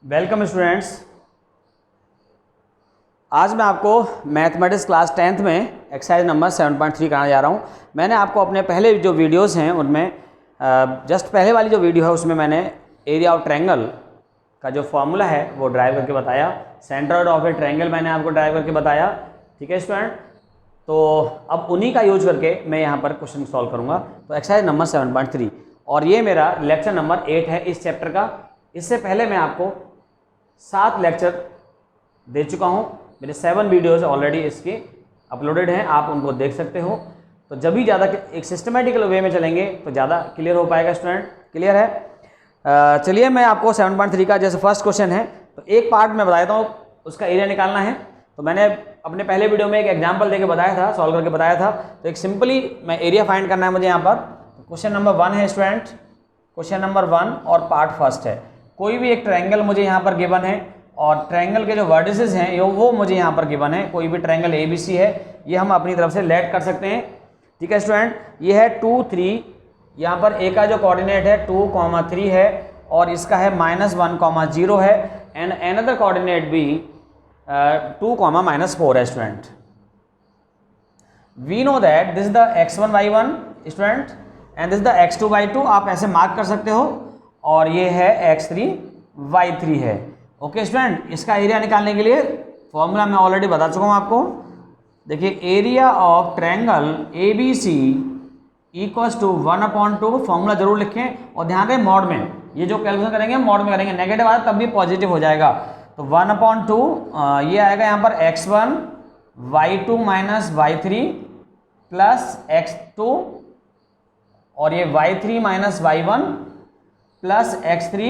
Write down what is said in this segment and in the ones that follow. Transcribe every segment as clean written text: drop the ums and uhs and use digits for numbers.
Welcome students. आज मैं आपको मैथमेटिक्स क्लास 10th में एक्सरसाइज नंबर 7.3 कराने जा रहा हूँ। मैंने आपको अपने पहले जो वीडियोस हैं उनमें जस्ट पहले वाली जो वीडियो है उसमें मैंने एरिया ऑफ ट्रायंगल का जो फॉर्मूला है वो ड्राइव करके बताया। सेंटर ऑफ ए ट्रायंगल मैंने आपको ड्राइव करके बताया। ठीक है स्टूडेंट, तो अब उन्हीं का यूज करके मैं यहाँ पर क्वेश्चन सॉल्व करूँगा। तो एक्सरसाइज नंबर 7.3 और ये मेरा लेक्चर नंबर 8 है इस चैप्टर का। इससे पहले मैं आपको 7 लेक्चर दे चुका हूँ। मेरे 7 वीडियोज़ ऑलरेडी इसके अपलोडेड हैं, आप उनको देख सकते हो। तो जब भी ज़्यादा एक सिस्टमेटिकल वे में चलेंगे तो ज़्यादा क्लियर हो पाएगा स्टूडेंट। क्लियर है? चलिए मैं आपको 7.3 का जैसे फर्स्ट क्वेश्चन है तो एक पार्ट में बताता हूँ, उसका एरिया निकालना है। तो मैंने अपने पहले वीडियो में एक एग्जाम्पल देके बताया था, सॉल्व करके बताया था। तो एक सिंपली मैं एरिया फाइंड करना है मुझे यहाँ पर। क्वेश्चन नंबर 1 है स्टूडेंट, क्वेश्चन नंबर 1 और पार्ट फर्स्ट है। कोई भी एक ट्रायंगल मुझे यहाँ पर गिवन है और ट्रायंगल के जो वर्टिसेस हैं वो मुझे यहाँ पर गिवन है। कोई भी ट्रायंगल ABC है, ये हम अपनी तरफ से लेट कर सकते हैं। ठीक है स्टूडेंट, ये है 2, 3। यहाँ पर A का जो कोऑर्डिनेट है 2, 3 है और इसका है -1, 0 है एंड अनदर कोऑर्डिनेट भी 2, -4 है student. We know that this is the x1 y1 student and this the x2 y2। आप ऐसे मार्क कर सकते हो और ये है x3 y3 है। ओके स्टूडेंट, इसका एरिया निकालने के लिए फॉर्मूला मैं ऑलरेडी बता चुका हूँ आपको। देखिए area of triangle ABC equals to 1/2। Formula जरूर लिखें और ध्यान दें मॉड में, ये जो कैलकुलेशन करेंगे मॉड में करेंगे। नेगेटिव आया तब भी पॉजिटिव हो जाएगा। तो 1/2 ये आएगा यहाँ पर x1 y2 - y3 plus x2 और ये y3 - y1 plus x3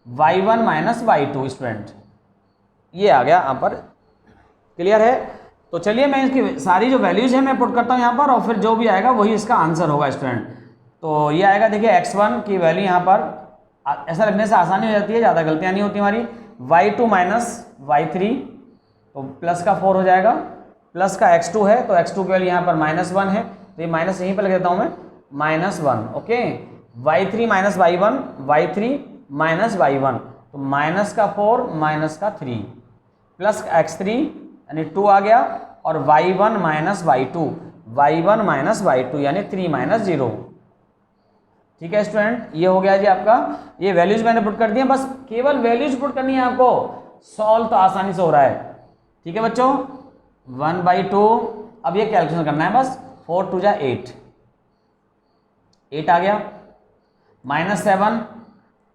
y1 - y2 student, ये आ गया यहाँ पर। क्लियर है? तो चलिए मैं इसकी सारी जो वैल्यूज है मैं पुट करता हूँ यहाँ पर और फिर जो भी आएगा वही इसका आंसर होगा स्टूडेंट। तो ये आएगा, देखिए x1 की वैल्यू यहाँ पर ऐसा लगने से आसानी हो जाती है, ज़्यादा गलतियाँ नहीं होती हमारी। y2 - y3 तो प्लस का 4 हो जाएगा, प्लस का x2 है तो x2 की वैल्यू यहाँ पर -1 है तो ये माइनस यहीं पर लग देता हूँ मैं, -1। Okay, y3 - y1, y3 - y1 तो माइनस का 4 माइनस का 3 प्लस x3 यानी 2 आ गया और y1 - y2, y1 - y2 यानी 3 - 0। ठीक है स्टूडेंट, ये हो गया जी आपका। ये वैल्यूज मैंने पुट कर दिए, बस केवल वैल्यूज पुट करनी है आपको, सॉल्व तो आसानी से हो रहा है। ठीक है बच्चों, 1/2 अब ये कैलकुलेशन करना है बस। 4 × 2 = 8, 8 आ गया, -7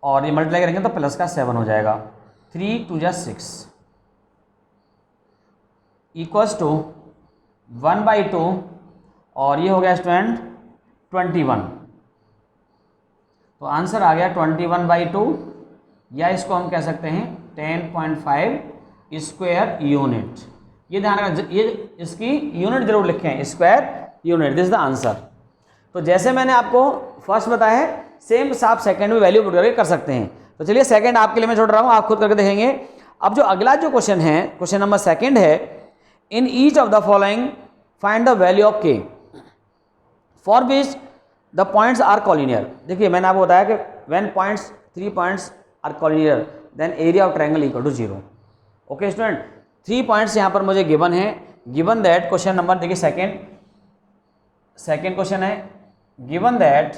और ये मल्टीप्लाई करेंगे तो प्लस का 7 हो जाएगा। 3 × 2 = 6 इक्वल्स टू 1/2 और ये हो गया स्टूडेंट 21। तो आंसर आ गया 21/2 या इसको हम कह सकते हैं 10.5 स्क्वायर यूनिट। ये ध्यान रखना, ये इसकी यूनिट जरूर लिखें, square unit, this the answer. तो जैसे मैंने आपको फर्स्ट बताया है सेम आप सेकंड में वैल्यू पुट करके कर सकते हैं। तो चलिए सेकंड आपके लिए मैं छोड़ रहा हूँ, आप खुद करके देखेंगे। अब जो अगला जो क्वेश्चन है, क्वेश्चन नंबर 2 है, in each of the following find the value of k for which the points are collinear. देखिए मैंने आपको बताया कि when points 3 points are collinear then area of triangle equal to 0। Okay student, 3 points यहाँ पर मुझे given है। Given that question number, देखिए सेकेंड क्वेश्चन है, given that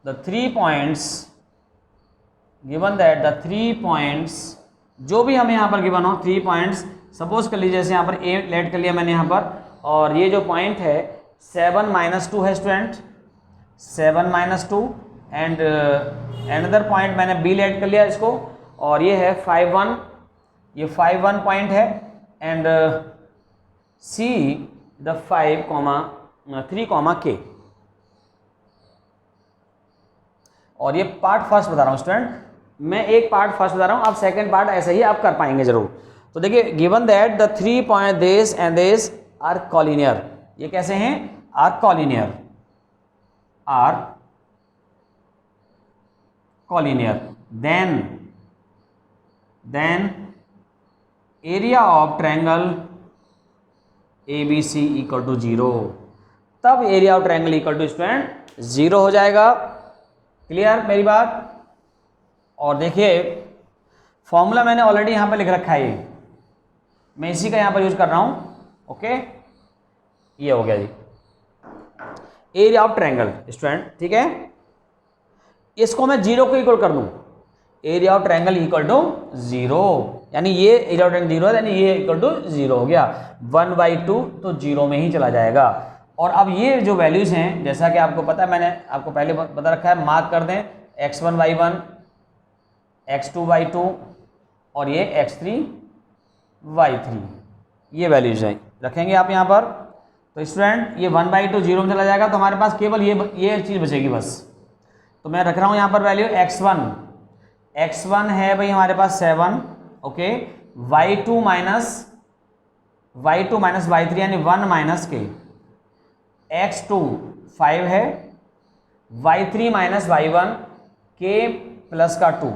the 3 points जो भी हमें यहाँ पर गिवन हो, 3 पॉइंट्स सपोज कर लीजिए, जैसे यहाँ पर A लेट कर लिया मैंने यहाँ पर, और ये जो पॉइंट है 7 - 2 है स्टूडेंट, 7 - 2 एंड अनदर पॉइंट मैंने B लेट कर लिया इसको, और ये है 5, 1, ये 5, 1 पॉइंट है एंड C द 5, 3, K। और ये पार्ट फर्स्ट बता रहा हूँ स्टूडेंट, मैं एक पार्ट फर्स्ट बता रहा हूँ, आप सेकंड पार्ट ऐसे ही आप कर पाएंगे जरूर। तो देखिए given that the 3 point this and this are collinear, ये कैसे हैं? Are collinear, then area of triangle ABC equal to 0, तब area of triangle equal to student 0 हो जाएगा। क्लियर मेरी बात? और देखिए फॉर्मूला मैंने ऑलरेडी यहाँ पर लिख रखा है, ये मैं इसी का यहाँ पर यूज कर रहा हूँ। ओके, ये हो गया जी एरिया ऑफ ट्रायंगल स्टूडेंट। ठीक है, इसको मैं 0 को इक्वल कर दूं, area of triangle equal to 0, यानी ये एरिया ऑफ ट्रायंगल 0 है, यानी ये इक्वल टू 0 हो गया। 1/2 तो 0 में ही चला जाएगा। और अब ये जो वैल्यूज हैं, जैसा कि आपको पता है, मैंने आपको पहले बता रखा है, मार्क कर दें x1/1, x2/2 और ये x3/3, ये वैल्यूज हैं, रखेंगे आप यहाँ पर। तो स्टूडेंट ये 1/2 0 में चला जाएगा, तो हमारे पास केवल ये चीज़ बचेगी बस। तो मैं रख रहा हूँ यहाँ पर वैल्यू x1 है भाई हमारे पास 7, ओके, y2 माइनस y3 यानी 1 माइनस के, x2 5 है, y3 माइनस y1 के प्लस का 2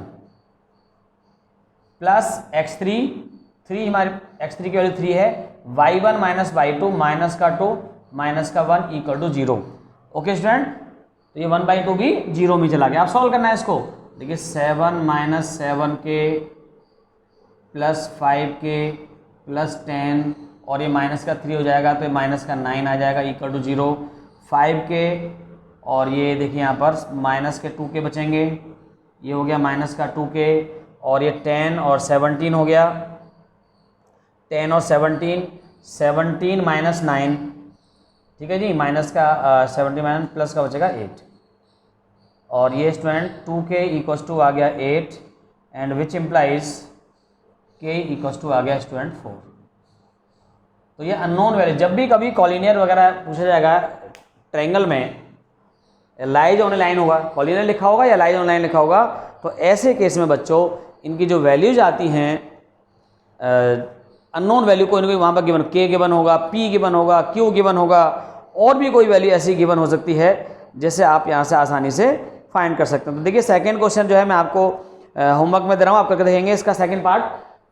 प्लस x3 हमारे x3 की वैल्यू 3 है, y1 माइनस y2 माइनस का 2 माइनस का 1 इक्वल टू 0। ओके स्टूडेंट, तो ये 1/2 भी 0 में चला गया। आप सॉल्व करना है इसको। देखिए 7 माइनस 7 के प्लस 5 के प्लस 10 और ये माइनस का 3 हो जाएगा, तो ये माइनस का 9 आ जाएगा इक्वल टू 0। 5 के और ये देखिए यहाँ पर माइनस के 2 के बचेंगे, ये हो गया माइनस का 2 के, और ये 10 और 17 हो गया, 10 और 17 माइनस 9, ठीक है जी, माइनस का 17 माइनस प्लस का बचेगा 8, और ये स्टूडेंट 2k इक्वल्स टू आ गया 8 and which implies k equals to आ गया स्टूडेंट 4। तो ये अननोन वैल्यू, जब भी कभी कॉलिनियर वगैरह पूछा जाएगा ट्रायंगल में, लाइज ऑन लाइन होगा, कॉलिनियर लिखा होगा या लाइज ऑन लाइन लिखा होगा, तो ऐसे केस में बच्चों इनकी जो वैल्यूज आती हैं अननोन वैल्यू, कोई ना कोई वहाँ पर गिवन, k गिवन होगा, p गिवन होगा, q गिवन होगा, और भी कोई वैल्यू ऐसी गिवन हो सकती है जैसे आप यहाँ से आसानी से फाइंड कर सकते हैं। तो देखिए सेकंड क्वेश्चन जो है मैं आपको होमवर्क में दे रहा हूँ, आप करके देखेंगे इसका सेकंड पार्ट,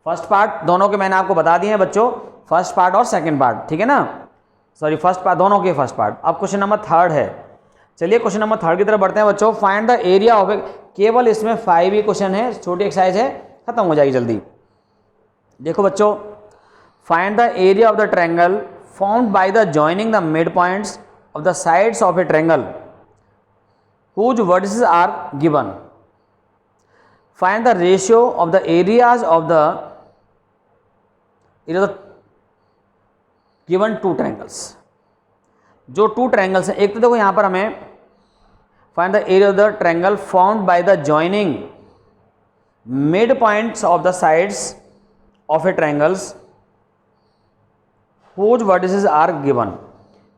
फर्स्ट पार्ट दोनों के मैंने आपको बता दिए हैं बच्चों, फर्स्ट पार्ट और सेकंड पार्ट, ठीक है ना, सॉरी फर्स्ट पार्ट, दोनों के फर्स्ट पार्ट। अब क्वेश्चन नंबर 3 है, चलिए क्वेश्चन नंबर 3 की तरफ बढ़ते हैं बच्चों। फाइंड द एरिया ऑफ, केवल इसमें 5 ही क्वेश्चन है, छोटी एक्सरसाइज है, खत्म हो जाएगी जल्दी। देखो बच्चों, find the area of the triangle formed by the joining the mid points of the sides of a triangle whose vertices are given. Find the ratio of the areas of the given two triangles. जो two triangles हैं, एक तो देखो यहाँ पर हमें find the area of the triangle formed by the joining mid points of the sides of A triangles whose vertices are given.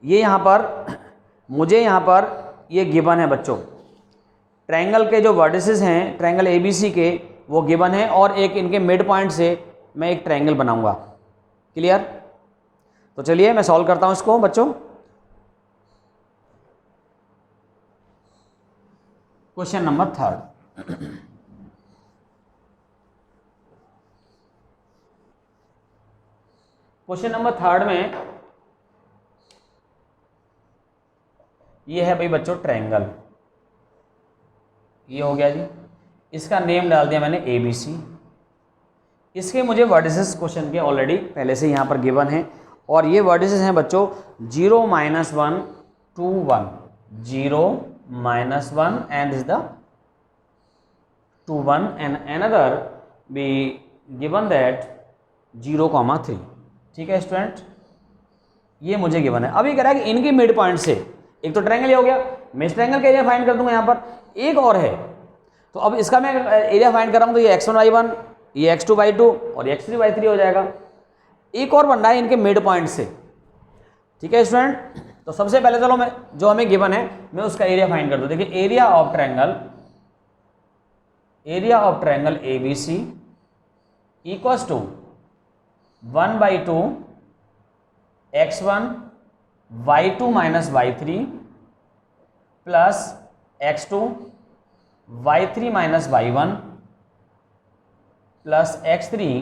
ये यहाँ पर मुझे यहाँ पर ये गिवन है बच्चों, ट्रायंगल के जो वर्टिसेस हैं ट्रायंगल ABC के वो गिवन है, और एक इनके मिड पॉइंट से मैं एक ट्रायंगल बनाऊंगा। क्लियर? तो चलिए मैं सॉल्व करता हूं इसको बच्चों। क्वेश्चन नंबर 3, क्वेश्चन नंबर 3 में ये है भाई बच्चों ट्रायंगल, ये हो गया जी, इसका नेम डाल दिया मैंने ABC। इसके मुझे वर्टिसेस क्वेश्चन के ऑलरेडी पहले से यहाँ पर गिवन है, और ये वर्टिसेस हैं बच्चों 0 -1 2 1, 0 -1 and is the 2 1 and another be given that 0, 3। ठीक है स्टूडेंट, ये मुझे गिवन है। अभी कह रहा है कि इनके मिड पॉइंट से, एक तो ट्रायंगल ये हो गया, मैं इस ट्रायंगल का एरिया फाइंड कर दूंगा, यहाँ पर एक और है, तो अब इसका मैं एरिया फाइंड कर रहा हूँ, तो ये x1/1, ये x2/2 और ये x3/3 हो जाएगा। एक और बन रहा है इनके मिड पॉइंट से। ठीक है स्टूडेंट, तो सबसे पहले चलो मैं जो हमें गिवन है मैं उसका एरिया फाइंड कर दूँ। देखिए area of triangle ABC equals to 1/2 x1 y2 minus y3 plus x2 y3 minus y1 plus x3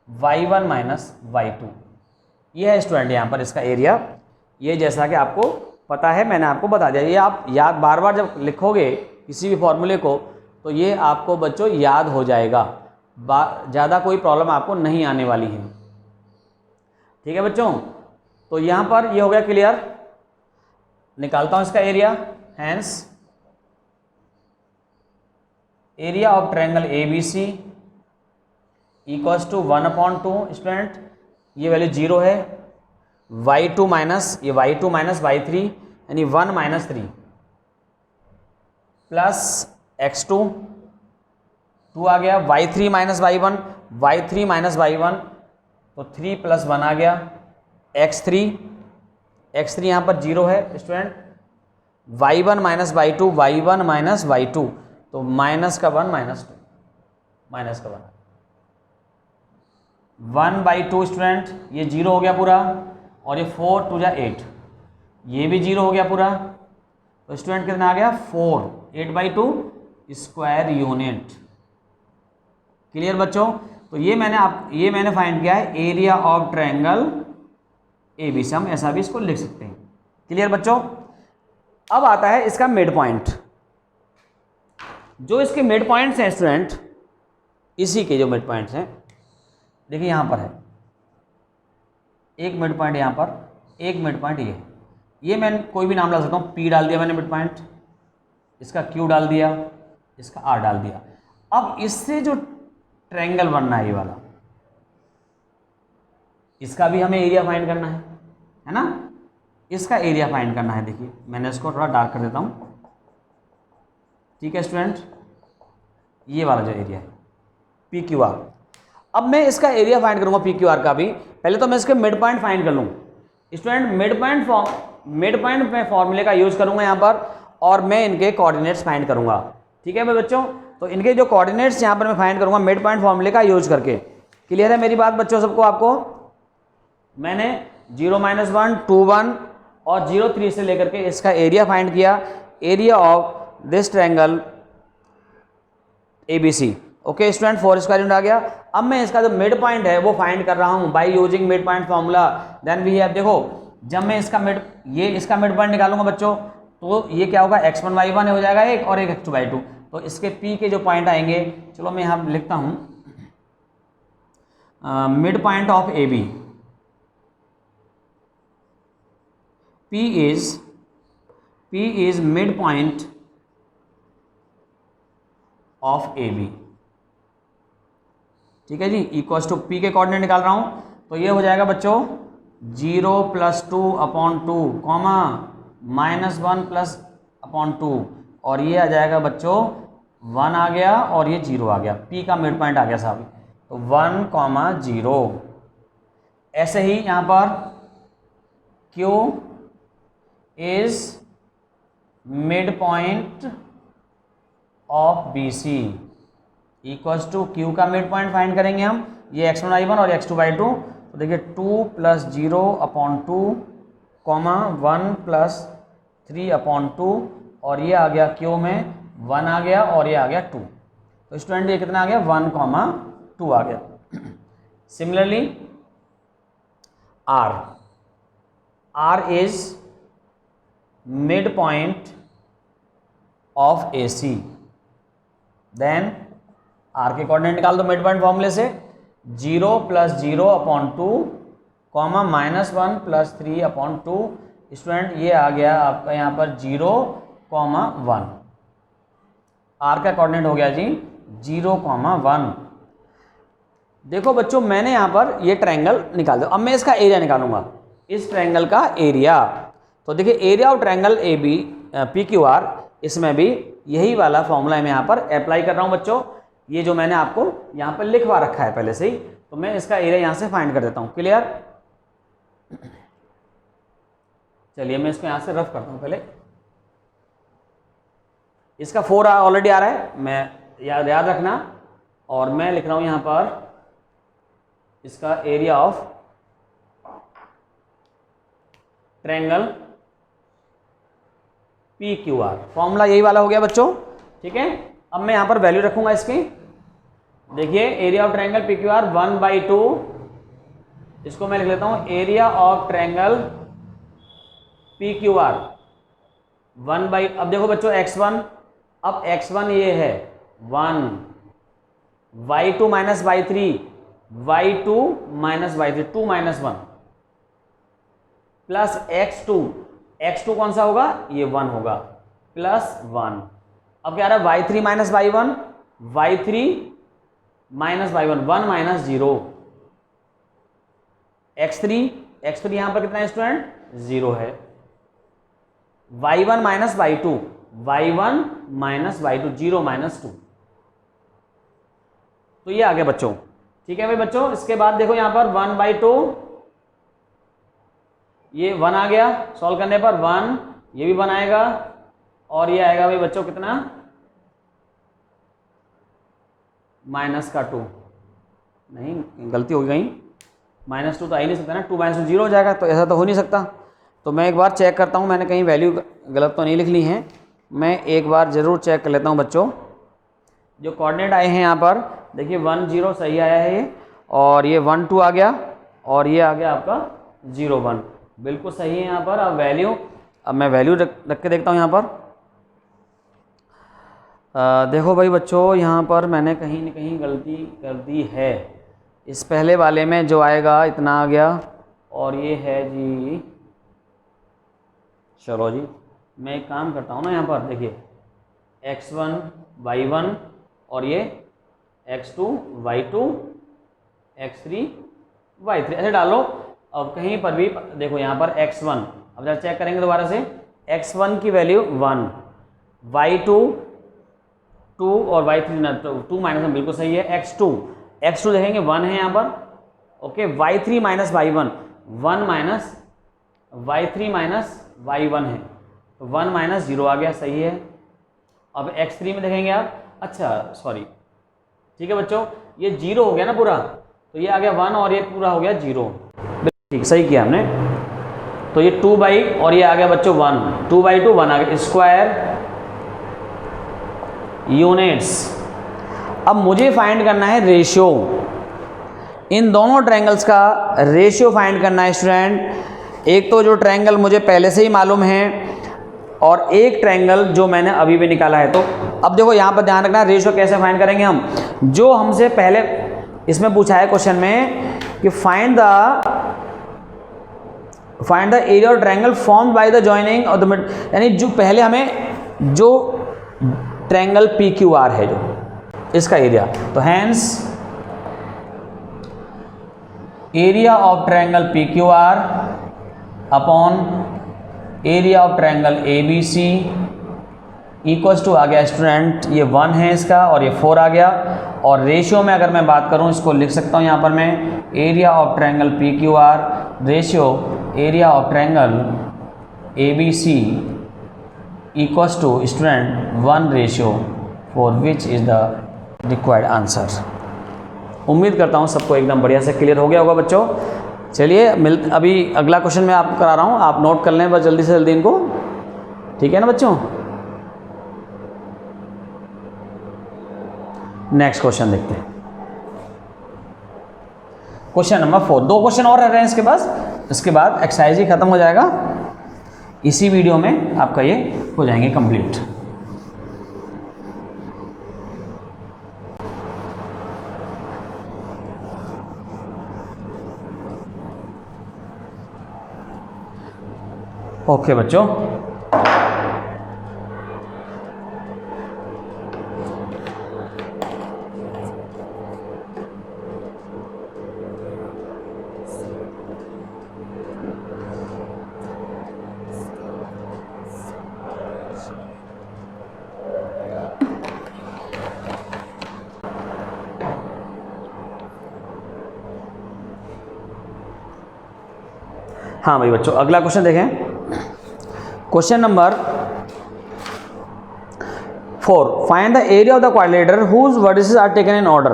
y1 minus y2। ये है स्टूडेंट यहाँ पर इसका एरिया, ये जैसा कि आपको पता है, मैंने आपको बता दिया। ये आप याद बार बार जब लिखोगे किसी भी फॉर्मूले को तो ये आपको बच्चों याद हो जाएगा, ज़्यादा कोई प्रॉब्लम आपको नहीं आने वाली है। ठीक है बच्चों, तो यहाँ पर ये हो गया क्लियर। निकालता हूँ इसका area. Hence area of triangle ABC equals to 1/2। Student ये वैल्यू 0 है, y2 माइनस ये y2 माइनस y3 यानी 1 माइनस 3 प्लस x2 2 आ गया, y3 minus y1 y3 minus y1 तो 3 प्लस 1 आ गया, x3 यहाँ पर 0 है student, y1 minus y2 y1 minus y2 तो माइनस का 1 माइनस 2 माइनस का 1/2 स्टूडेंट ये 0 हो गया पूरा, और ये 4 2 जा 8 ये भी 0 हो गया पूरा, तो स्टूडेंट कितना आ गया 4 8/2 स्क्वायर यूनिट। क्लियर बच्चों, तो ये मैंने फाइंड किया है एरिया ऑफ ट्रायंगल ABC। हम ऐसा भी इसको लिख सकते हैं। क्लियर बच्चों, अब आता है इसका मिड पॉइंट। जो इसके मिड पॉइंट्स हैं स्टूडेंट, इसी के जो मिड पॉइंट्स हैं देखिए यहाँ पर है एक मिड पॉइंट, यहाँ पर एक मिड पॉइंट, ये मैं कोई भी नाम ला सकता हूँ। P डाल दिया मैंने मिड पॉइंट, इसका Q डाल दिया, इसका R डाल दिया। अब इससे जो ट्रायंगल बनना है ये वाला, इसका भी हमें एरिया फाइंड करना है ना, इसका एरिया फाइंड करना है। देखिए मैंने इसको थोड़ा डार्क कर देता हूँ। ठीक है स्टूडेंट, ये वाला जो एरिया है PQR। अब मैं इसका एरिया फाइंड करूंगा PQR का भी। पहले तो मैं इसके मिड पॉइंट फाइंड कर लूँ स्टूडेंट। मिड पॉइंट में फॉर्मूले का यूज करूंगा यहाँ पर, और मैं इनके कोऑर्डिनेट्स फाइंड करूंगा। ठीक है बच्चों, तो इनके जो कोऑर्डिनेट्स यहाँ पर मैं फाइंड करूंगा मिड पॉइंट फॉर्मूले का यूज करके। क्लियर है मेरी बात बच्चों सबको? आपको मैंने 0 -1 2 1 और 0 3 से लेकर के इसका एरिया फाइंड किया, area of this triangle ABC। Okay student, 4 square unit आ गया। अब मैं इसका जो मिड पॉइंट है वो फाइंड कर रहा हूँ by using mid point formula. Then we have, देखो जब मैं इसका मिड पॉइंट निकालूंगा बच्चों, तो ये क्या होगा x1 y1 हो जाएगा एक, और एक x2 y2। तो इसके P के जो पॉइंट आएंगे, चलो मैं यहाँ लिखता हूँ mid point of AB। P is mid point of AB। ठीक है जी, इक्वल्स टू P के कोऑर्डिनेट निकाल रहा हूं, तो ये हो जाएगा बच्चों 0 + 2/2 कॉमा -1 + 2, और ये आ जाएगा बच्चों 1 आ गया और ये 0 आ गया। P का मिड पॉइंट आ गया साहब, तो 1, 0। ऐसे ही यहाँ पर Q is mid point of BC equals to Q का मिड पॉइंट फाइंड करेंगे हम, ये x1 y1 और x2 y2। तो देखिए 2 + 0/2 कॉमा 1 + 3/2, और ये आ गया Q में 1 आ गया और ये आ गया 2। तो स्टूडेंट ये कितना आ गया 1, 2 आ गया। Similarly R is mid point of AC। Then R के कोऑर्डिनेट निकाल दो मिड पॉइंट फॉर्मूले से, 0 + 0/2 कॉमा -1 + 3/2। स्टूडेंट ये आ गया आपका यहाँ पर 0, 1। R का कोऑर्डिनेट हो गया जी 0, 1। देखो बच्चों, मैंने यहाँ पर ये ट्रायंगल निकाल दिया। अब मैं इसका एरिया निकालूंगा, इस ट्रायंगल का एरिया। तो देखिए area of triangle AB PQR, इसमें भी यही वाला फॉर्मूला मैं यहाँ पर अप्लाई कर रहा हूँ बच्चों। ये जो मैंने आपको यहाँ पर लिखवा रखा है पहले से ही, तो मैं इसका एरिया यहाँ से फाइंड कर देता हूँ। क्लियर? चलिए मैं इसको यहाँ से रफ करता हूँ पहले। इसका 4 ऑलरेडी आ रहा है, मैं याद रखना, और मैं लिख रहा हूँ यहाँ पर इसका area of triangle PQR। Formula यही वाला हो गया बच्चों। ठीक है, अब मैं यहाँ पर वैल्यू रखूंगा इसकी। देखिए एरिया ऑफ ट्रायंगल PQR 1/2, इसको मैं लिख लेता हूँ एरिया ऑफ ट्रायंगल PQR अब देखो बच्चों x1, अब x1 ये है 1, y2 minus y3, y2 minus y3, 2 minus 1 plus x2 कौन सा होगा, ये 1 होगा, प्लस 1। अब क्या आ रहा है y3 minus y1, y3 minus y1, 1 minus 0, x3 यहां पर कितना है स्टूडेंट, 0 है, y1 minus y2, y1 minus y2, 0 minus 2। तो ये आ गया बच्चों, ठीक है भाई बच्चों। इसके बाद देखो यहां पर 1/2, ये 1 आ गया, सॉल्व करने पर 1, ये भी 1 आएगा, और ये आएगा भाई बच्चों कितना, माइनस का 2, नहीं गलती हो गई, -2 तो आ ही नहीं सकता ना, 2 - 2 0 हो जाएगा, तो ऐसा तो हो नहीं सकता। तो मैं एक बार चेक करता हूँ, मैंने कहीं वैल्यू गलत तो नहीं लिख ली है, मैं एक बार ज़रूर चेक कर लेता हूँ बच्चों। जो कोऑर्डिनेट आए हैं यहाँ पर देखिए 1 0 सही आया है ये, और ये 1 2 आ गया, और ये आ गया आपका 0 1, बिल्कुल सही है यहाँ पर। अब मैं वैल्यू रख के देखता हूँ यहाँ पर। देखो भाई बच्चों, यहाँ पर मैंने कहीं न कहीं गलती कर दी है। इस पहले वाले में जो आएगा इतना आ गया, और ये है जी, चलो जी मैं एक काम करता हूँ ना, यहाँ पर देखिए x1 y1, और ये x2 y2, x3 y3 ऐसे डालो। अब कहीं पर भी देखो यहाँ पर x1, अब जरा चेक करेंगे दोबारा से, x1 की वैल्यू 1, y2 2 और y3 ना, 2 माइनस 1 बिल्कुल सही है, x2 देखेंगे 1 है यहाँ पर, okay, y3 minus y1, 1 minus y3 minus y1 है, तो 1 माइनस 0 आ गया, सही है। अब x3 में देखेंगे आप, अच्छा सॉरी, ठीक है बच्चों, ये 0 हो गया ना पूरा, तो ये आ गया 1 और ये पूरा हो गया 0, ठीक सही किया हमने। तो ये 2 और ये आ गया बच्चों 1, 2/2 1 आ गया, स्क्वायर यूनिट्स। अब मुझे फाइंड करना है रेशियो, इन दोनों ट्रायंगल्स का रेशियो फाइंड करना है स्टूडेंट। एक तो जो ट्रायंगल मुझे पहले से ही मालूम है, और एक ट्रायंगल जो मैंने अभी भी निकाला है। तो अब देखो यहाँ पर ध्यान रखना, रेशियो कैसे फाइंड करेंगे हम, जो हमसे पहले इसमें पूछा है क्वेश्चन में कि find the area of triangle formed by the joining of the mid, यानी जो पहले हमें जो ट्रायंगल PQR है जो इसका एरिया, तो hence area of triangle PQR upon area of triangle ABC equals to आ गया स्टूडेंट, ये 1 है इसका, और ये 4 आ गया। और रेशियो में अगर मैं बात करूं, इसको लिख सकता हूं यहाँ पर मैं, area of triangle PQR ratio area of triangle ABC equals to student 1:4, which is the required answer. उम्मीद करता हूँ सबको एकदम बढ़िया से क्लियर हो गया होगा बच्चों। चलिए अभी अगला क्वेश्चन मैं आपको करा रहा हूँ, आप नोट कर लें बस जल्दी से जल्दी इनको, ठीक है ना बच्चों। नेक्स्ट क्वेश्चन देखते हैं, क्वेश्चन नंबर 4। 2 क्वेश्चन और रह रहे हैं इसके पास, इसके बाद एक्सरसाइज ही खत्म हो जाएगा, इसी वीडियो में आपका ये हो जाएंगे कंप्लीट। ओके बच्चों, हाँ भाई बच्चों, अगला क्वेश्चन देखें, question number 4। Find the area of the quadrilateral whose vertices are taken in order.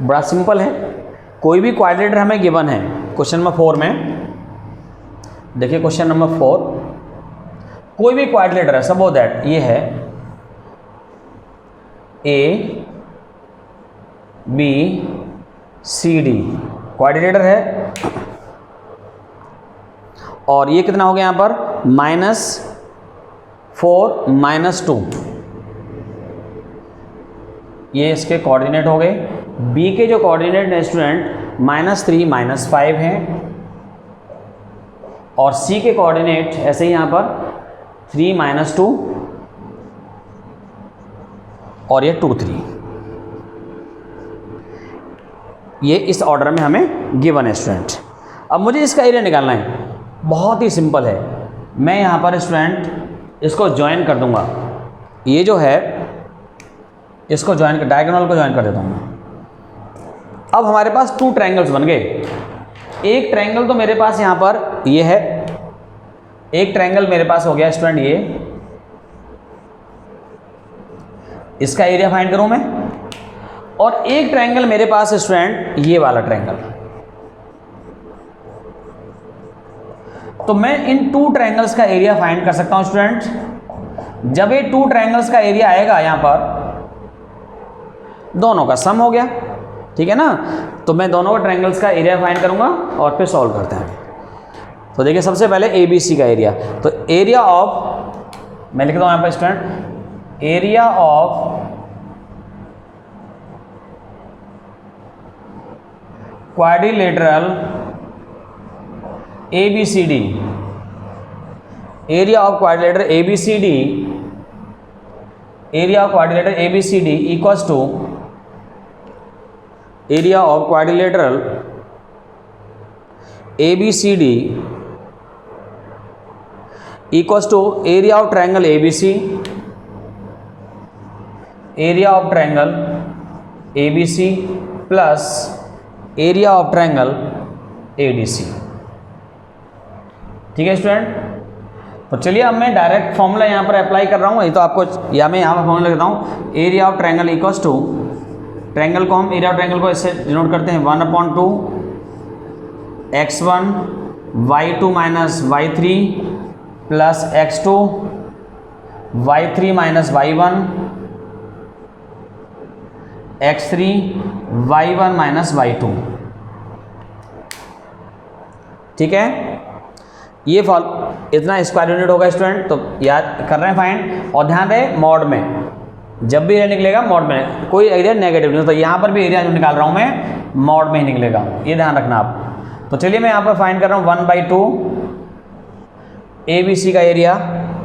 बड़ा सिंपल है, कोई भी क्वाड्रिलेटर हमें गिवन है क्वेश्चन नंबर 4 में। देखिए क्वेश्चन नंबर 4, कोई भी क्वाड्रिलेटर है, सपोज दैट ये है ABCD क्वाड्रिलेटर है, और ये कितना हो गया यहाँ पर 4 माइनस 2, ये इसके कोऑर्डिनेट हो गए। बी के जो कोऑर्डिनेट है स्टूडेंट -3 -5 हैं, और सी के कोऑर्डिनेट ऐसे ही यहाँ पर 3 - 2 और ये 2 3, ये इस ऑर्डर में हमें गिवन है स्टूडेंट। अब मुझे इसका एरिया निकालना है, बहुत ही सिंपल है। मैं यहाँ पर स्टूडेंट इसको ज्वाइन कर दूंगा, ये जो है इसको ज्वाइन कर, डायगोनल को ज्वाइन कर देता हूँ मैं। अब हमारे पास 2 ट्रायंगल्स बन गए। एक ट्रायंगल तो मेरे पास यहाँ पर ये है, एक ट्रायंगल मेरे पास हो गया स्टूडेंट ये, इसका एरिया फाइंड करूँ मैं। और एक ट्रायंगल मेरे पास स्टूडेंट ये वाला ट्रायंगल। तो मैं इन 2 ट्रायंगल्स का एरिया फाइंड कर सकता हूं स्टूडेंट। जब ये 2 ट्रायंगल्स का एरिया आएगा यहां पर, दोनों का सम हो गया, ठीक है ना। तो मैं दोनों का ट्रायंगल्स का एरिया फाइंड करूंगा और फिर सॉल्व करते हैं। तो देखिए सबसे पहले ए बी सी का एरिया, तो एरिया ऑफ, मैं लिखता हूं यहां पर student, area of quadrilateral ABCD, area of quadrilateral ABCD, area of quadrilateral ABCD equals to area of quadrilateral ABCD equals to area of triangle ABC, area of triangle ABC plus area of triangle ADC। ठीक है student. तो चलिए अब मैं direct formula यहाँ पर apply कर रहा हूँ, ये तो आपको, या मैं यहाँ पर फॉर्मूला लिखता हूँ, area of triangle equals to, triangle को हम, एरिया ऑफ ट्रायंगल को इससे डिनोट करते हैं 1/2 x1 y2 minus y3 plus x2 y3 minus y1 x3 y1 minus y2। ठीक है, ये इतना स्क्वायर यूनिट होगा स्टूडेंट। तो याद कर रहे हैं फाइंड, और ध्यान रहे मॉड में, जब भी एरिया निकलेगा मॉड में, कोई एरिया नेगेटिव नहीं। तो यहाँ पर भी एरिया जो निकाल रहा हूँ मैं मॉड में ही निकलेगा, ये ध्यान रखना आप। तो चलिए मैं यहाँ पर फाइंड कर रहा हूँ 1/2 ABC का एरिया।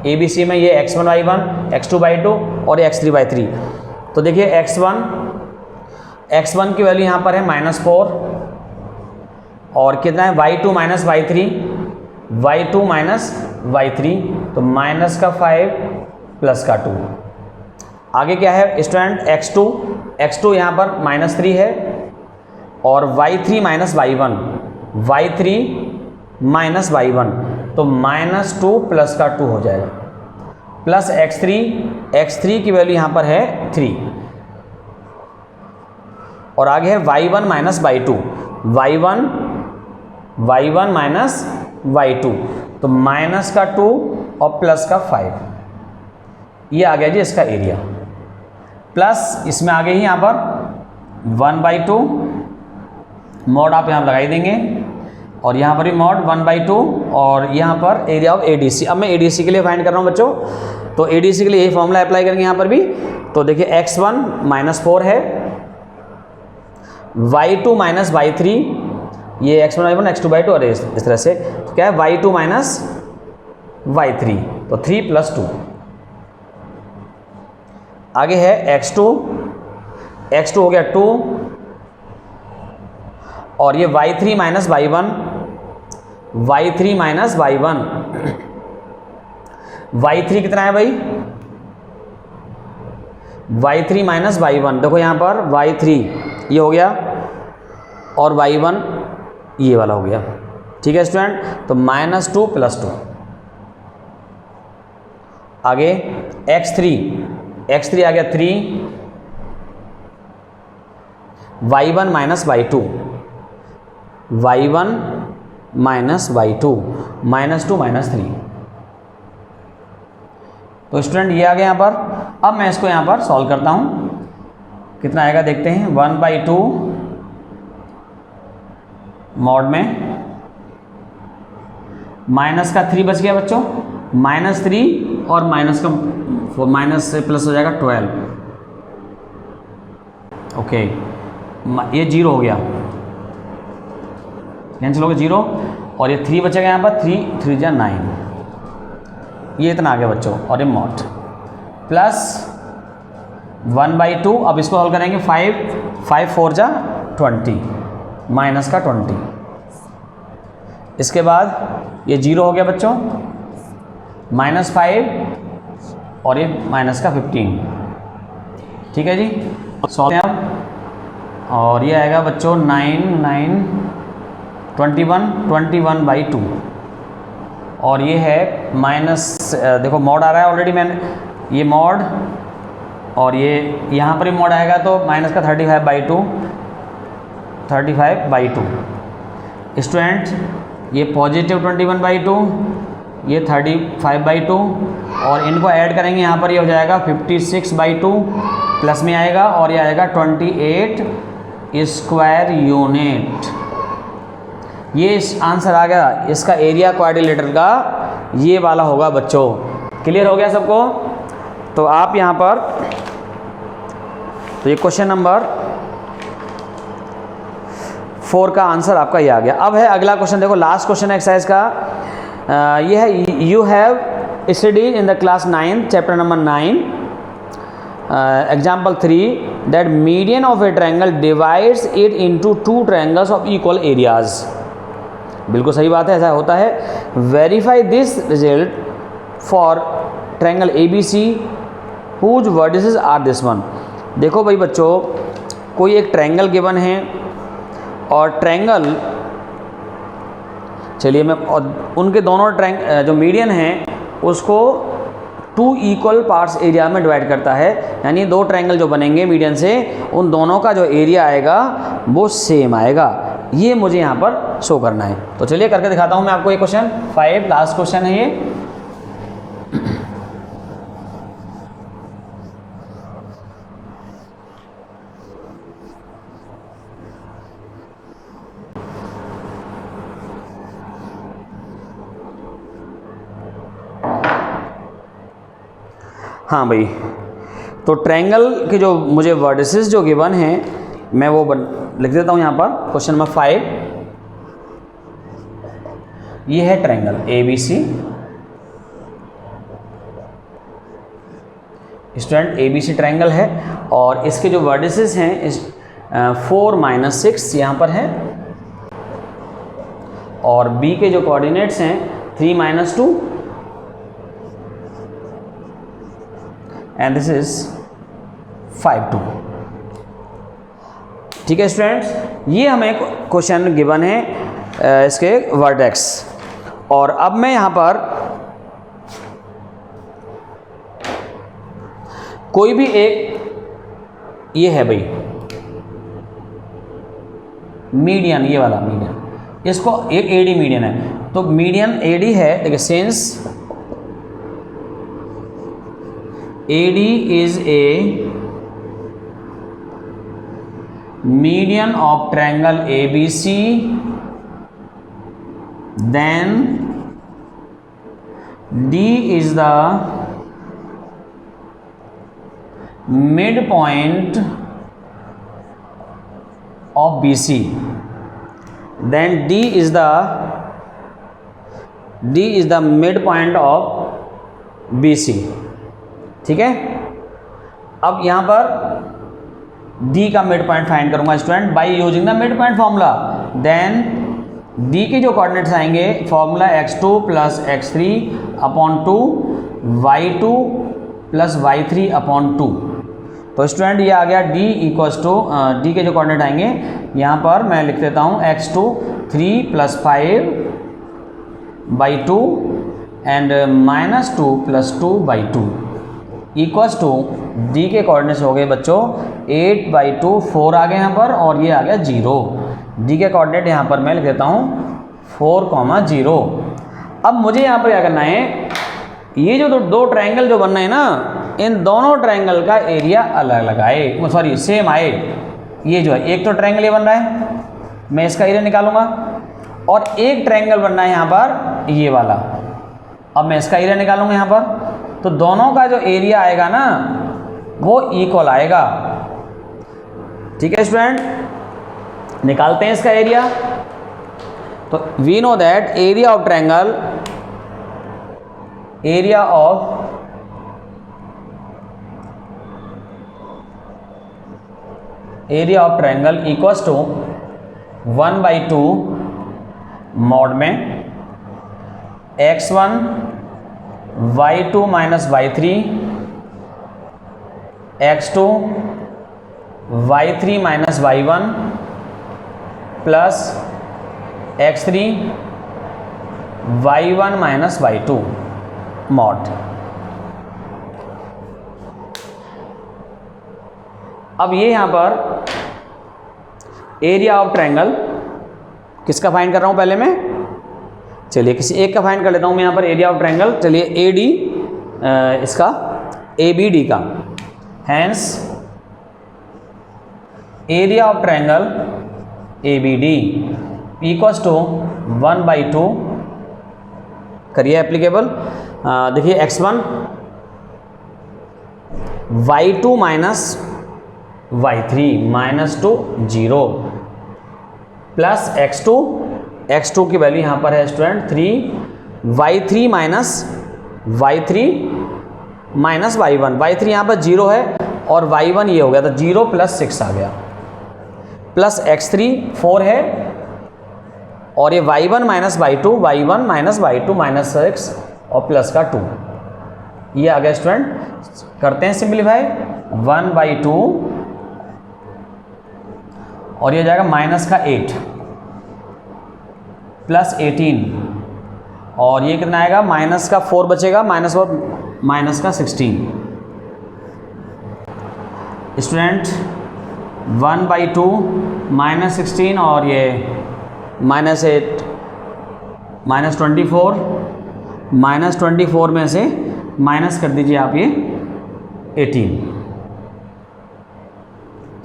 ABC में ये x1 y1, x2/2 और ये x3/3। तो देखिए x1 की वैल्यू यहाँ पर है -4, और कितना है y2 minus y3, y2 minus y3, तो माइनस का 5 प्लस का 2। आगे क्या है स्टूडेंट, x2 यहाँ पर -3 है, और y3 minus y1, y3 minus y1, तो -2 प्लस का 2 हो जाएगा, प्लस x3 की वैल्यू यहाँ पर है 3, और आगे है y1 minus y2, y1 minus y2, तो माइनस का 2 और प्लस का 5। ये आ गया जी इसका एरिया। प्लस इसमें आगे ही यहाँ पर 1/2 मॉड आप यहाँ लगाई देंगे, और यहाँ पर भी मॉड 1/2, और यहाँ पर एरिया ऑफ ADC। अब मैं ADC के लिए फाइंड कर रहा हूँ बच्चों, तो ADC के लिए यही फॉर्मूला अप्लाई करेंगे यहाँ पर भी। तो देखिए x1 -4 है, y2 माइनस y3, ये x1 y1 x2/2, और इस तरह से क्या है y2 माइनस y3, तो 3 + 2। आगे है x2 हो गया 2, और ये y3 minus y1, y3 minus y1, y3 कितना है भाई, y3 माइनस y1, देखो यहाँ पर y3 ये हो गया, और y1 ये वाला हो गया। ठीक है स्टूडेंट, तो -2 + 2। आगे x3 आ गया 3, y1 minus y2, y1 minus y2, -2 -3। तो स्टूडेंट ये आ गया यहाँ पर। अब मैं इसको यहाँ पर सॉल्व करता हूँ, कितना आएगा देखते हैं। 1/2 मॉड में, माइनस का 3 बच गया बच्चों, -3 और माइनस से प्लस हो जाएगा 12। ओके, ये 0 हो गया, कैंसिल हो गया 0, और ये 3 बचेगा यहाँ पर, 3 3 जा 9, ये इतना आ गया बच्चों, और ये मॉड प्लस 1/2। अब इसको हल करेंगे, 5 4 जा 20, माइनस का 20। इसके बाद ये 0 हो गया बच्चों, -5 और ये माइनस का 15। ठीक है जी, सॉल्व हैं अब, और ये आएगा बच्चों 9 9 21/2, और ये है माइनस, देखो मॉड आ रहा है ऑलरेडी, मैंने ये मॉड, और ये यहाँ पर भी मॉड आएगा तो माइनस का 35/2 स्टूडेंट, ये पॉजिटिव 21/2, ये 35/2, और इनको ऐड करेंगे यहाँ पर, ये हो जाएगा 56/2 प्लस में आएगा, और ये आएगा 28 स्क्वायर यूनिट। ये आंसर आ गया इसका एरिया क्वाड्रिलेटरल का, ये वाला होगा बच्चों। क्लियर हो गया सबको? तो आप यहाँ पर, तो ये क्वेश्चन नंबर 4 का आंसर आपका ये आ गया। अब है अगला क्वेश्चन, देखो लास्ट क्वेश्चन एक्सरसाइज का, ये है you have studied in the class 9 chapter number 9 example 3 that median of a triangle divides it into 2 triangles of equal areas. बिल्कुल सही बात है, ऐसा होता है। Verify this result for triangle ABC whose vertices are this one. देखो भाई बच्चों, कोई एक ट्रायंगल गिवन है, और ट्रायंगल, चलिए मैं, और उनके दोनों जो मीडियन हैं उसको 2 इक्वल पार्ट्स एरिया में डिवाइड करता है, यानी 2 ट्रायंगल जो बनेंगे मीडियन से, उन दोनों का जो एरिया आएगा वो सेम आएगा। ये मुझे यहाँ पर शो करना है। तो चलिए करके दिखाता हूँ मैं आपको ये क्वेश्चन 5, लास्ट क्वेश्चन है ये। हाँ भाई, तो ट्रायंगल के जो मुझे वर्टिसेस जो गिवन हैं, मैं वो लिख देता हूँ यहाँ पर। क्वेश्चन नंबर 5, ये है triangle ABC। Student ABC triangle है, और इसके जो वर्टिसेस हैं 4 - 6 यहाँ पर है, और B के जो कोऑर्डिनेट्स हैं 3 - 2 एंड दिस इज 5 2। ठीक है स्टूडेंट्स, ये हमें क्वेश्चन गिवन है इसके वर्टेक्स। और अब मैं यहाँ पर कोई भी एक, ये है भाई मीडियन, ये वाला मीडियन, इसको एक AD मीडियन है, तो मीडियन AD है। देखिए since AD is a median of triangle ABC, then D is the midpoint of BC, then D is the midpoint of BC। ठीक है, अब यहाँ पर D का मिड पॉइंट फाइंड करूंगा student by using the mid point formula. Then D के जो coordinates आएंगे, formula x2 + x3/2 y2 + y3/2। तो स्टूडेंट ये आ गया D = D के जो कोऑर्डिनेट आएंगे, यहाँ पर मैं लिख देता हूँ x2 3 + 5/2 and -2 + 2/2 equals to D के कोऑर्डिनेट्स हो गए बच्चों 8/2, 4 आ गए यहाँ पर, और ये आ गया 0। D के कोऑर्डिनेट यहाँ पर मैं लिख देता हूँ 4,0। अब मुझे यहाँ पर क्या करना है, ये जो दो ट्रायंगल जो बनना है ना, इन दोनों ट्रायंगल का एरिया अलग अलग आए, सॉरी सेम आए। ये जो है एक तो ट्रायंगल ये बन रहा है, मैं इसका एरिया निकालूंगा, और एक ट्रायंगल बनना है यहाँ पर ये वाला, अब मैं इसका एरिया निकालूंगा यहाँ पर, तो दोनों का जो एरिया आएगा ना वो इक्वल आएगा। ठीक है स्टूडेंट, निकालते हैं इसका एरिया। तो we know that area of triangle, area of triangle equals to 1/2 mod में x1 y2 minus y3 x2 y3 minus y1 plus x3 y1 minus y2 mod. अब ये यहां पर एरिया ऑफ ट्रायंगल किसका फाइंड कर रहा हूं पहले मैं, चलिए किसी एक का फाइंड कर लेता हूं मैं यहां पर एरिया ऑफ ट्रायंगल। चलिए ए डी, इसका ए बी डी का, hence area of triangle A B D equals to 1/2, करिए एप्लीकेबल। देखिए x1 y2 minus y3 -2 0 plus x2 की वैल्यू यहाँ पर है student 3 y3 minus y1, y3 यहाँ पर 0 है और y1 ये हो गया था 0 + 6 आ गया, प्लस x3 4 है और ये y1 माइनस y2 माइनस 6 और प्लस का 2, ये आ गया स्टूडेंट। करते हैं सिंपलीफाई, 1/2 और ये जाएगा माइनस का 8 प्लस 18 और ये कितना आएगा, माइनस का 4 बचेगा, माइनस का 16। स्टूडेंट 1/2 माइनस 16 और ये माइनस 8 -24 में से माइनस कर दीजिए आप ये 18,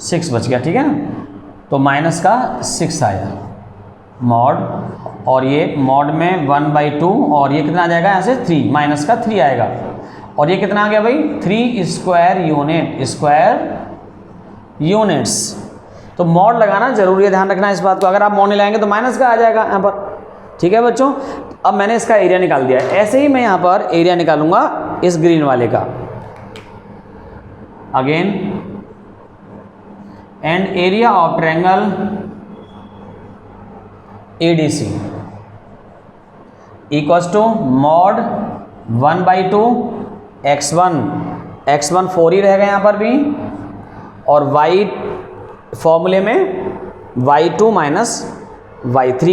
6 बच गया, ठीक है ना। तो माइनस का 6 आया मॉड, और ये मॉड में 1/2 और ये कितना आ जाएगा यहाँ से 3, माइनस का 3 आएगा और ये कितना आ गया भाई 3 स्क्वायर यूनिट्स। तो मॉड लगाना जरूरी है, ध्यान रखना इस बात को, अगर आप मॉड नहीं लाएंगे तो माइनस का आ जाएगा यहाँ पर। ठीक है बच्चों, अब मैंने इसका एरिया निकाल दिया है। ऐसे ही मैं यहाँ पर एरिया निकालूंगा इस ग्रीन वाले का, again and area of triangle ADC equals to mod 1/2 x1 4 ही रहेगा यहाँ पर भी, और y फॉर्मूले में y2 माइनस y3,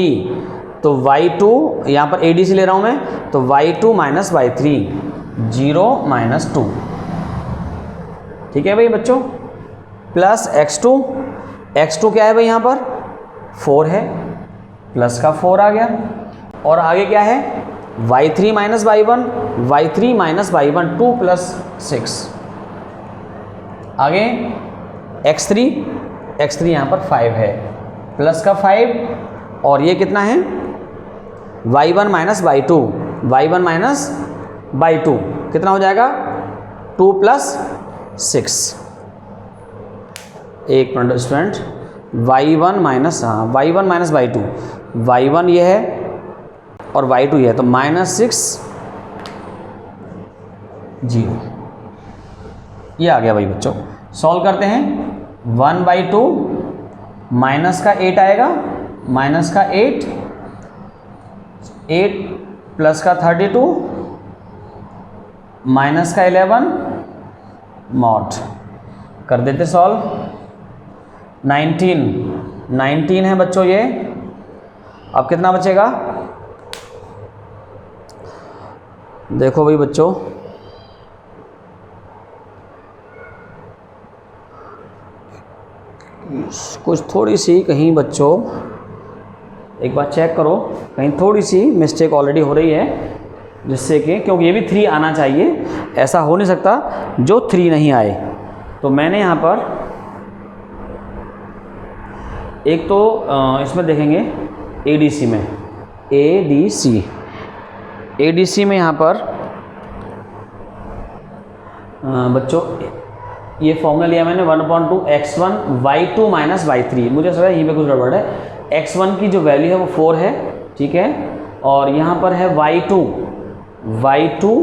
तो y2 यहाँ पर ADC ले रहा हूँ मैं, तो y2 माइनस y3 0 - 2, ठीक है भाई बच्चों, प्लस x2 क्या है भाई यहाँ पर 4 है, प्लस का 4 आ गया, और आगे क्या है y3 माइनस y1 2 + 6, आगे x3 यहाँ पर 5 है, प्लस का 5 और ये कितना है y1 माइनस y2 कितना हो जाएगा 2 + 6। एक minute student, y1 minus y2, y1 ये है और y2 ये है, तो -6 0, ये आ गया भाई बच्चों। सॉल्व करते हैं, 1/2 माइनस का 8 आएगा, माइनस का 8 प्लस का 32 माइनस का 11 मॉड, कर देते सॉल्व। 19 है बच्चों ये, अब कितना बचेगा देखो भाई बच्चों, कुछ थोड़ी सी कहीं बच्चों एक बार चेक करो, कहीं थोड़ी सी मिस्टेक ऑलरेडी हो रही है, जिससे कि क्योंकि ये भी 3 आना चाहिए, ऐसा हो नहीं सकता जो 3 नहीं आए। तो मैंने यहाँ पर एक तो इसमें देखेंगे ADC में, ADC ADC में यहाँ पर बच्चों ये फॉर्मूला लिया मैंने 1/2 x1 y2 माइनस y3। मुझे लगा यहीं पे कुछ गड़बड़ है। x1 की जो वैल्यू है वो 4 है, ठीक है, और यहाँ पर है y2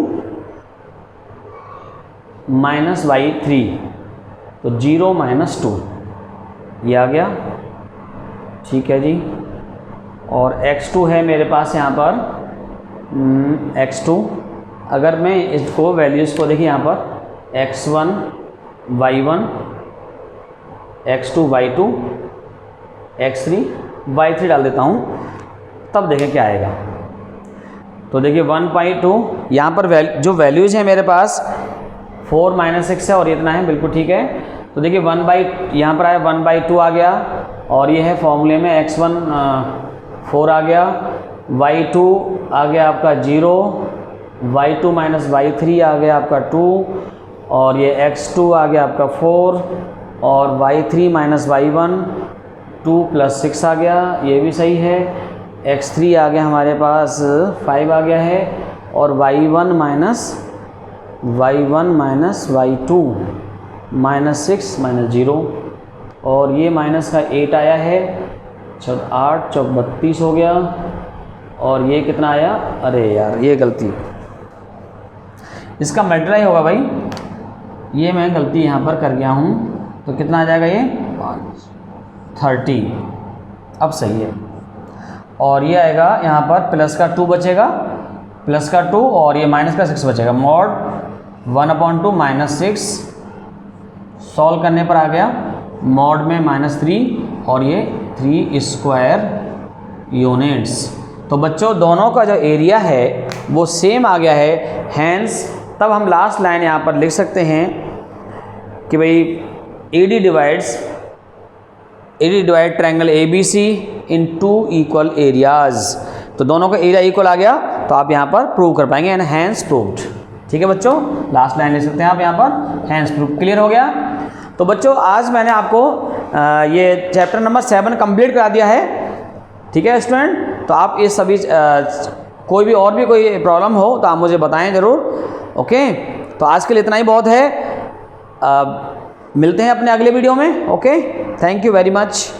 माइनस y3, तो 0 माइनस 2 ये आ गया, ठीक है जी। और x2 है मेरे पास यहाँ पर x2, अगर मैं इसको वैल्यूज़ को देखिए यहाँ पर x1 y1 x2 y2 x3 y3 डाल देता हूँ, तब देखें क्या आएगा। तो देखिए 1/2 यहाँ पर जो वैल्यूज़ है मेरे पास 4 माइनस 6 है और इतना है, बिल्कुल ठीक है। तो देखिए यहाँ पर आया 1/2 आ गया, और ये है फॉर्मूले में x1 4 आ गया, y2 आ गया आपका 0, y2 माइनस y3 आ गया आपका 2, और ये x2 आ गया आपका 4, और y3 माइनस y1 2 + 6 आ गया, ये भी सही है। x3 आ गया हमारे पास 5 आ गया है, और y1 minus y2 minus 6 minus 0, और ये माइनस का 8 आया है, 8 चौक 32 हो गया, और ये कितना आया, अरे यार ये गलती, इसका मल्टीप्लाई होगा भाई, ये मैं गलती यहाँ पर कर गया हूँ, तो कितना आ जाएगा ये 30, अब सही है। और ये आएगा यहाँ पर प्लस का 2 बचेगा, प्लस का 2 और ये माइनस का 6 बचेगा, मॉड 1/2 माइनस 6 सॉल्व करने पर आ गया मॉड में -3 और ये 3 स्क्वायर यूनिट्स। तो बच्चों दोनों का जो एरिया है वो सेम आ गया है, हैंस तब हम लास्ट लाइन यहाँ पर लिख सकते हैं कि भाई AD डिवाइड ट्रायंगल ABC इन 2 इक्वल एरियाज। तो दोनों का एरिया इक्वल आ गया तो आप यहाँ पर प्रूव कर पाएंगे, एंड हैंस प्रूव्ड। ठीक है बच्चों, लास्ट लाइन लिख सकते हैं आप यहाँ पर, हैंस प्रूव्ड। क्लियर हो गया। तो बच्चों आज मैंने आपको ये चैप्टर नंबर 7 कंप्लीट करा दिया है। ठीक है स्टूडेंट, तो आप ये सभी कोई भी और भी कोई प्रॉब्लम हो तो आप मुझे बताएं ज़रूर। ओके, तो आज के लिए इतना ही बहुत है। मिलते हैं अपने अगले वीडियो में। Okay, thank you very much.